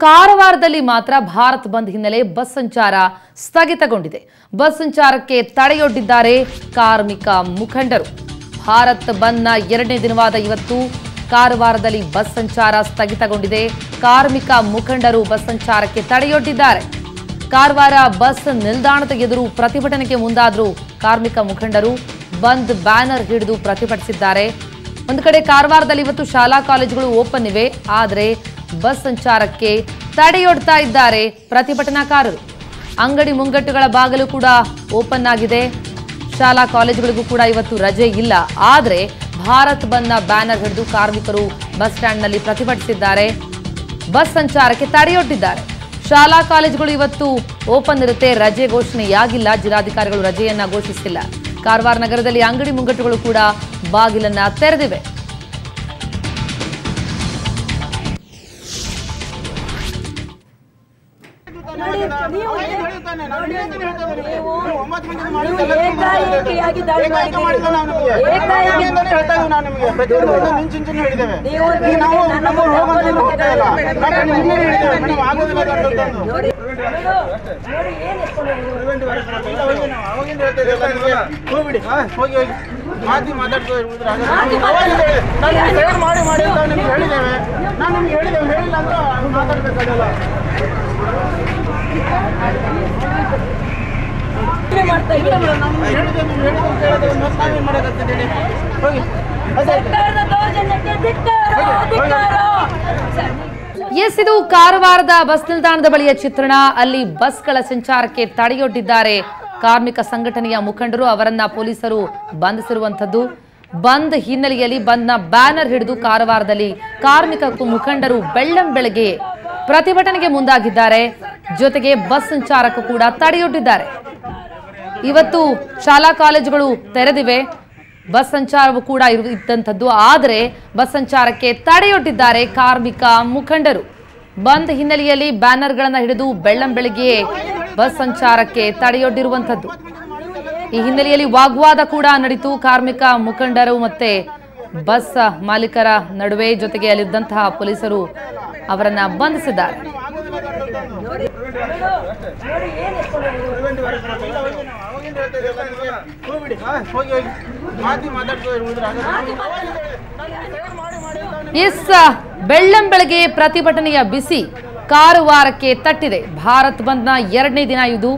ಕಾರವಾರದಲ್ಲಿ ಮಾತ್ರ ಭಾರತ್ ಬಂದ್ ಹಿನ್ನೆಲೆ ಬಸ್ ಸಂಚಾರ ಸ್ಥಗಿತಗೊಂಡಿದೆ. ಬಸ್ ಸಂಚಾರಕ್ಕೆ ತಡೆಯೊಡ್ಡಿದ್ದಾರೆ ಕಾರ್ಮಿಕ ಮುಖಂಡರು. ಭಾರತ್ ಬಂದ್ನ ಎರಡನೇ ದಿನವಾದ ಇವತ್ತು ಕಾರವಾರದಲ್ಲಿ ಬಸ್ ಸಂಚಾರ ಸ್ಥಗಿತಗೊಂಡಿದೆ. ಕಾರ್ಮಿಕ ಮುಖಂಡರು ಬಸ್ ಸಂಚಾರಕ್ಕೆ ತಡೆಯೊಡ್ಡಿದ್ದಾರೆ. ಕಾರವಾರ ಬಸ್ ನಿಲ್ದಾಣದ ಎದುರು ಪ್ರತಿಭಟನೆಗೆ ಮುಂದಾದರೂ ಕಾರ್ಮಿಕ ಮುಖಂಡರು ಬಂದ್ ಬ್ಯಾನರ್ ಹಿಡಿದು ಪ್ರತಿಭಟಿಸಿದ್ದಾರೆ. ಒಂದು ಕಡೆ ಕಾರವಾರದಲ್ಲಿ ಇವತ್ತು ಶಾಲಾ ಕಾಲೇಜುಗಳು ಓಪನ್ ಇವೆ, ಆದರೆ ಬಸ್ ಸಂಚಾರಕ್ಕೆ ತಡೆಯೊಡ್ತಾ ಇದ್ದಾರೆ ಪ್ರತಿಭಟನಾಕಾರರು. ಅಂಗಡಿ ಮುಂಗಟ್ಟುಗಳ ಬಾಗಿಲು ಕೂಡ ಓಪನ್ ಆಗಿದೆ. ಶಾಲಾ ಕಾಲೇಜುಗಳಿಗೂ ಕೂಡ ಇವತ್ತು ರಜೆ ಇಲ್ಲ, ಆದರೆ ಭಾರತ್ ಬಂದ್ನ ಬ್ಯಾನರ್ ಹಿಡಿದು ಕಾರ್ಮಿಕರು ಬಸ್ ಸ್ಟ್ಯಾಂಡ್ನಲ್ಲಿ ಪ್ರತಿಭಟಿಸಿದ್ದಾರೆ. ಬಸ್ ಸಂಚಾರಕ್ಕೆ ತಡೆಯೊಡ್ಡಿದ್ದಾರೆ. ಶಾಲಾ ಕಾಲೇಜುಗಳು ಇವತ್ತು ಓಪನ್ ಇರುತ್ತೆ, ರಜೆ ಘೋಷಣೆಯಾಗಿಲ್ಲ. ಜಿಲ್ಲಾಧಿಕಾರಿಗಳು ರಜೆಯನ್ನ ಘೋಷಿಸಿಲ್ಲ. ಕಾರವಾರ ನಗರದಲ್ಲಿ ಅಂಗಡಿ ಮುಂಗಟ್ಟುಗಳು ಕೂಡ ಬಾಗಿಲನ್ನ ತೆರೆದಿವೆ. ಎಸ್, ಇದು ಕಾರವಾರದ ಬಸ್ ನಿಲ್ದಾಣದ ಬಳಿಯ ಚಿತ್ರಣ. ಅಲ್ಲಿ ಬಸ್ಗಳ ಸಂಚಾರಕ್ಕೆ ತಡೆಯೊಡ್ಡಿದ್ದಾರೆ ಕಾರ್ಮಿಕ ಸಂಘಟನೆಯ ಮುಖಂಡರು. ಅವರನ್ನ ಪೊಲೀಸರು ಬಂಧಿಸಿರುವಂತದ್ದು. ಬಂದ್ ಹಿನ್ನೆಲೆಯಲ್ಲಿ ಬಂದ್ನ ಬ್ಯಾನರ್ ಹಿಡಿದು ಕಾರವಾರದಲ್ಲಿ ಕಾರ್ಮಿಕ ಮುಖಂಡರು ಬೆಳ್ಳಂಬೆಳಗ್ಗೆ ಪ್ರತಿಭಟನೆಗೆ ಮುಂದಾಗಿದ್ದಾರೆ. ಜೊತೆಗೆ ಬಸ್ ಸಂಚಾರಕ್ಕೂ ಕೂಡ ತಡೆಯೊಡ್ಡಿದ್ದಾರೆ. ಇವತ್ತು ಶಾಲಾ ಕಾಲೇಜುಗಳು ತೆರೆದಿವೆ, ಬಸ್ ಸಂಚಾರವೂ ಕೂಡ ಇದ್ದಂಥದ್ದು, ಆದರೆ ಬಸ್ ಸಂಚಾರಕ್ಕೆ ತಡೆಯೊಡ್ಡಿದ್ದಾರೆ ಕಾರ್ಮಿಕ ಮುಖಂಡರು. ಬಂದ್ ಹಿನ್ನೆಲೆಯಲ್ಲಿ ಬ್ಯಾನರ್ಗಳನ್ನು ಹಿಡಿದು ಬೆಳ್ಳಂಬೆಳಗ್ಗೆ ಬಸ್ ಸಂಚಾರಕ್ಕೆ ತಡೆಯೊಡ್ಡಿರುವಂಥದ್ದು. ಈ ಹಿನ್ನೆಲೆಯಲ್ಲಿ ವಾಗ್ವಾದ ಕೂಡ ನಡೆಯಿತು ಕಾರ್ಮಿಕ ಮುಖಂಡರು ಮತ್ತೆ ಬಸ್ ಮಾಲೀಕರ ನಡುವೆ. ಜೊತೆಗೆ ಅಲ್ಲಿದ್ದಂತಹ ಪೊಲೀಸರು ಅವರನ್ನ ಬಂಧಿಸಿದ್ದಾರೆ. ಎಸ್, ಬೆಳ್ಳಂಬೆಳಗ್ಗೆ ಪ್ರತಿಭಟನೆಯ ಬಿಸಿ ಕಾರವಾರಕ್ಕೆ ತಟ್ಟಿದೆ. ಭಾರತ್ ಬಂದ್ನ ಎರಡನೇ ದಿನ ಇದು.